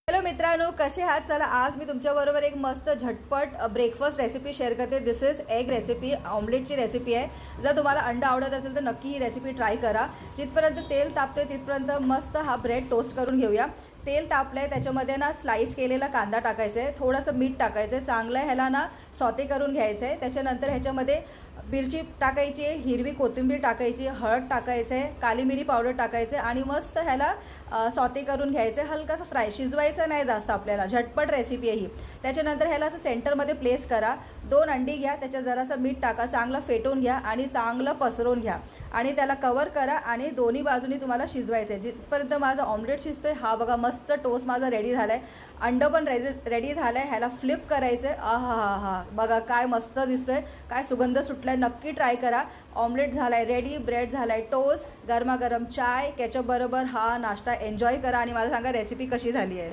Hello मित्रांनो, कसे आहात? चला आज मी तुमच्याबरोबर एक मस्त झटपट ब्रेकफास्ट रेसिपी शेअर करते. दिस इज एग रेसिपी, ऑमलेटची रेसिपी आहे. जर तुम्हाला अंडा आवडत असेल तर नक्की ही रेसिपी ट्राय करा. जिथपर्यंत तेल तापतोय तिथपर्यंत मस्त हा ब्रेड टोस्ट करून घेऊया. तेल तापलंय, त्याच्यामध्ये ना स्लाइस केलेला कांदा टाकायचा आहे, थोडंसं मीठ टाकायचं आहे, चांगलं ह्याला ना सॉते करून घ्यायचं आहे. त्याच्यानंतर ह्याच्यामध्ये मिरची टाकायची आहे, हिरवी कोथिंबीर टाकायची, हळद टाकायचं आहे, काली मिरी पावडर टाकायचं आहे आणि मस्त ह्याला सॉते करून घ्यायचं आहे. हलकासा फ्राय, शिजवायचं नाही जास्त आपल्याला. झटपट रेसिपी आहे ही. त्याच्यानंतर ह्याला असं सेंटरमध्ये प्लेस करा. 2 अंडी घ्या, त्याच्यात जरासं मीठ टाका, चांगलं फेटून घ्या आणि चांगलं पसरवून घ्या आणि त्याला कवर करा आणि दोन्ही बाजूनी तुम्हाला शिजवायचं आहे. जिथपर्यंत माझं ऑमलेट शिजतोय, हा बघा मस्त टोस्ट माझा रेडी झाला आहे. अंड पण रेडी झालं आहे. ह्याला फ्लिप करायचं आहे. हा बघा काय मस्त दिसतोय, काय सुगंध सुटलाय. नक्की ट्राय करा. ऑमलेट झालाय रेडी, ब्रेड झालाय टोस्ट, गरमागरम चाय केचप बरोबर हा नाश्ता एन्जॉय करा आणि मला सांगा रेसिपी कशी झाली आहे.